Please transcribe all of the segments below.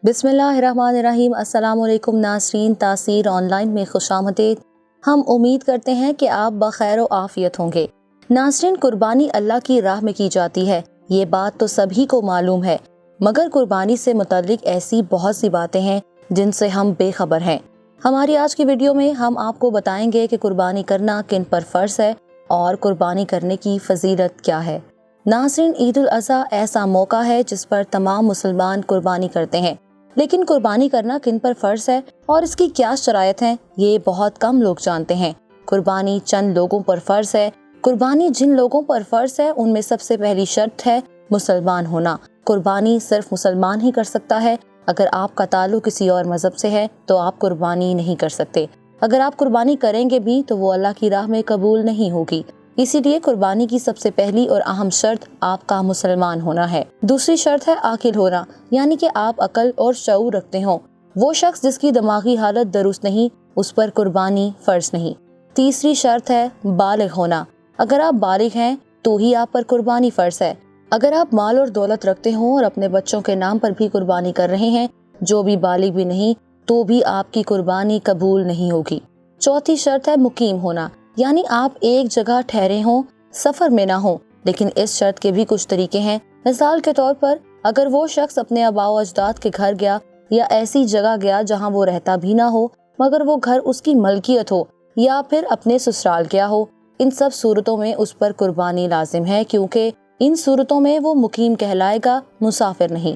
बिस्मिल्लाहिर्रहमानिर्रहीम। अस्सलाम वालेकुम नाज़रीन, तासीर ऑनलाइन में खुशामदीद। हम उम्मीद करते हैं कि आप बखैर व आफियत होंगे। नाज़रीन, कुर्बानी अल्लाह की राह में की जाती है, ये बात तो सभी को मालूम है, मगर कुर्बानी से मुतल्लिक ऐसी बहुत सी बातें हैं जिनसे हम बेखबर हैं। हमारी आज की वीडियो में हम आपको बताएंगे कि कुर्बानी करना किन पर फ़र्ज़ है और कुर्बानी करने की फजीलत क्या है। नाज़रीन, ईद उल अज़हा ऐसा मौका है जिस पर तमाम मुसलमान कुर्बानी करते हैं, लेकिन कुर्बानी करना किन पर फ़र्ज़ है और इसकी क्या शराइत हैं, ये बहुत कम लोग जानते हैं। कुर्बानी चंद लोगों पर फ़र्ज़ है। कुर्बानी जिन लोगों पर फ़र्ज़ है उनमें सबसे पहली शर्त है मुसलमान होना। कुर्बानी सिर्फ मुसलमान ही कर सकता है। अगर आपका ताल्लुक किसी और मज़हब से है तो आप कुर्बानी नहीं कर सकते। अगर आप कुर्बानी करेंगे भी तो वो अल्लाह की राह में कबूल नहीं होगी। इसीलिए कुर्बानी की सबसे पहली और अहम शर्त आपका मुसलमान होना है। दूसरी शर्त है आकिल होना, यानी कि आप अकल और शऊर रखते हों। वो शख्स जिसकी दिमागी हालत दुरुस्त नहीं, उस पर कुर्बानी फ़र्ज नहीं। तीसरी शर्त है बालिग होना। अगर आप बालिग हैं तो ही आप पर कुर्बानी फ़र्ज है। अगर आप माल और दौलत रखते हों और अपने बच्चों के नाम पर भी कुर्बानी कर रहे हैं, जो भी बालिग भी नहीं, तो भी आपकी कुर्बानी कबूल नहीं होगी। चौथी शर्त है मुकीम होना, यानी आप एक जगह ठहरे हों, सफर में ना हो। लेकिन इस शर्त के भी कुछ तरीके हैं। मिसाल के तौर पर अगर वो शख्स अपने आबाओ अजदाद के घर गया या ऐसी जगह गया जहां वो रहता भी ना हो, मगर वो घर उसकी मलकियत हो, या फिर अपने ससुराल गया हो, इन सब सूरतों में उस पर कुर्बानी लाजिम है, क्योंकि इन सूरतों में वो मुकीम कहलाएगा, मुसाफिर नहीं।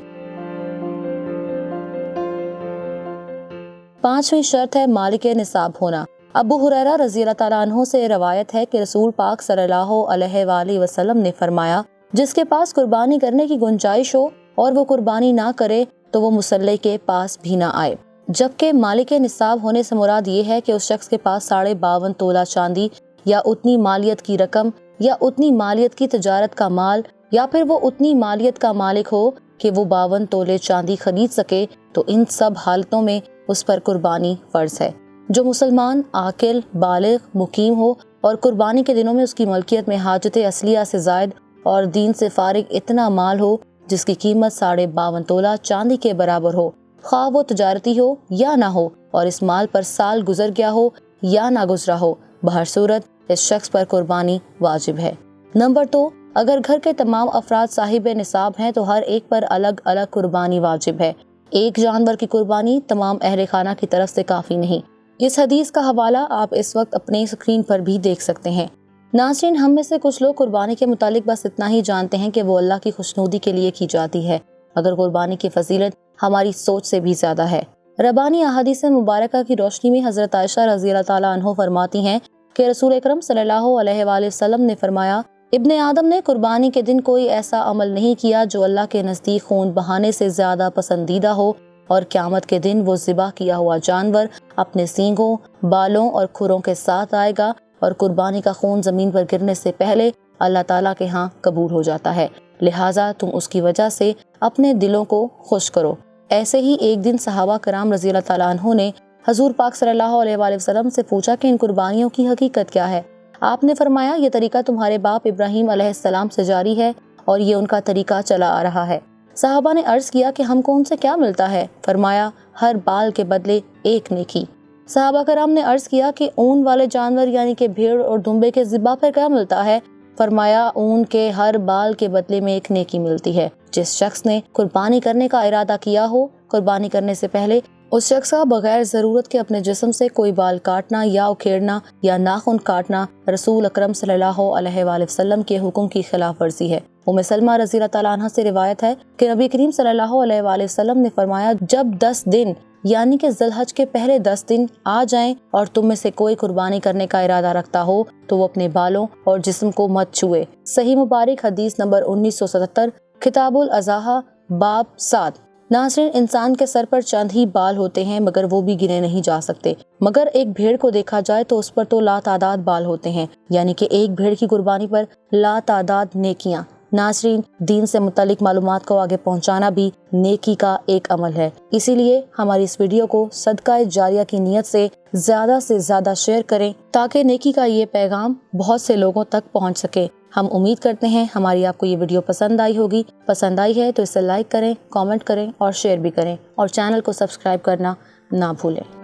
पांचवी शर्त है मालिक निसाब होना। अबू हुरैरा रज़ियल्लाहु ताला अन्हु से रवायत है कि रसूल पाक सल्लल्लाहु अलैहि वसल्लम ने फरमाया, जिसके पास कुर्बानी करने की गुंजाइश हो और वो कुर्बानी ना करे तो वो मुसल्ले के पास भी ना आए। जबकि मालिक निसाब होने से मुराद ये है कि उस शख्स के पास 52.5 तोला चांदी या उतनी मालियत की रकम या उतनी मालियत की तजारत का माल, या फिर वो उतनी मालियत का मालिक हो कि वो 52 तोले चांदी खरीद सके। तो इन सब हालतों में उस पर कुर्बानी फ़र्ज है। जो मुसलमान आकिल, बालिग, मुकीम हो और कुर्बानी के दिनों में उसकी मलकियत में हाजत असलिया से ज़ायद और दीन से फारिग इतना माल हो जिसकी कीमत 52.5 तोला चांदी के बराबर हो, ख्वाह वो तजारती हो या ना हो, और इस माल पर साल गुजर गया हो या ना गुजरा हो, बहर सूरत इस शख्स पर कुर्बानी वाजिब है। नंबर 2, अगर घर के तमाम अफराद साहिब निसाब हैं तो हर एक पर अलग अलग कुर्बानी वाजिब है। एक जानवर की कुर्बानी तमाम अहले खाना की तरफ से काफ़ी नहीं। इस हदीस का हवाला आप इस वक्त अपने स्क्रीन पर भी देख सकते हैं। नाज़रीन, हम में से कुछ लोग कुर्बानी के मुतालिक बस इतना ही जानते हैं कि वो अल्लाह की खुशनुदी के लिए की जाती है, अगर कुर्बानी की फजीलत हमारी सोच से भी ज़्यादा है। रबानी अहादीस मुबारका की रोशनी में हज़रत आयशा रज़ियल्लाहु ताला अन्हा फरमाती हैं कि रसूल अकरम सल्लल्लाहु अलैहि वसल्लम ने फरमाया, इब्ने आदम ने कुर्बानी के दिन कोई ऐसा अमल नहीं किया जो अल्लाह के नज़दीक खून बहाने से ज़्यादा पसंदीदा हो, और क़यामत के दिन वो ज़िबा किया हुआ जानवर अपने सींगों, बालों और खुरों के साथ आएगा, और कुर्बानी का खून ज़मीन पर गिरने से पहले अल्लाह ताला के यहाँ कबूल हो जाता है। लिहाजा तुम उसकी वजह से अपने दिलों को खुश करो। ऐसे ही एक दिन सहाबा कराम रज़ियल्लाहु ताला अन्हु ने हजूर पाक सल्लल्लाहु अलैहि वसल्लम से पूछा कि इन कुर्बानियों की हकीकत क्या है। आपने फरमाया, ये तरीका तुम्हारे बाप इब्राहीम अलैहिस्सलाम से जारी है और ये उनका तरीका चला आ रहा है। साहबा ने अर्ज किया कि हमको उनसे क्या मिलता है? फरमाया, हर बाल के बदले एक नेकी। साहबा कराम ने अर्ज किया कि ऊन वाले जानवर यानी कि भेड़ और दुम्बे के ज़िबा पर क्या मिलता है? फरमाया, ऊन के हर बाल के बदले में एक नेकी मिलती है। जिस शख्स ने कुर्बानी करने का इरादा किया हो, कुर्बानी करने से पहले उस शख्स का बगैर ज़रूरत के अपने जिस्म से कोई बाल काटना या उखेड़ना या नाखून काटना रसूल अकरम सल्लल्लाहु अलैहि वसल्लम के हुक्म की खिलाफ वर्जी है। उम्मे सलमा रज़ियल्लाहु ताला अन्हा से रिवायत है कि नबी करीम सल्लल्लाहु अलैहि वसल्लम ने फरमाया, जब 10 दिन यानी कि ज़िलहज के पहले 10 दिन आ जाएं और तुम में से कोई कुर्बानी करने का इरादा रखता हो तो वो अपने बालों और जिस्म को मत छुए। सही मुबारक हदीस नंबर 1977, किताबुल अज़हा बाब 7। नाज़रीन, इंसान के सर पर चंद ही बाल होते हैं, मगर वो भी गिने नहीं जा सकते। मगर एक भेड़ को देखा जाए तो उस पर तो लातादाद बाल होते हैं, यानी कि एक भेड़ की कुर्बानी पर लातादाद नेकियां। नाज़रीन, दीन से मुतालिक मालूमात को आगे पहुंचाना भी नेकी का एक अमल है। इसीलिए हमारी इस वीडियो को सदका जारिया की नीयत से ज़्यादा शेयर करें ताकि नेकी का ये पैगाम बहुत से लोगों तक पहुंच सके। ہم امید کرتے ہیں ہماری آپ کو یہ ویڈیو پسند آئی ہوگی۔ پسند آئی ہے تو اسے لائک کریں، کامنٹ کریں اور شیئر بھی کریں، اور چینل کو سبسکرائب کرنا نہ بھولیں۔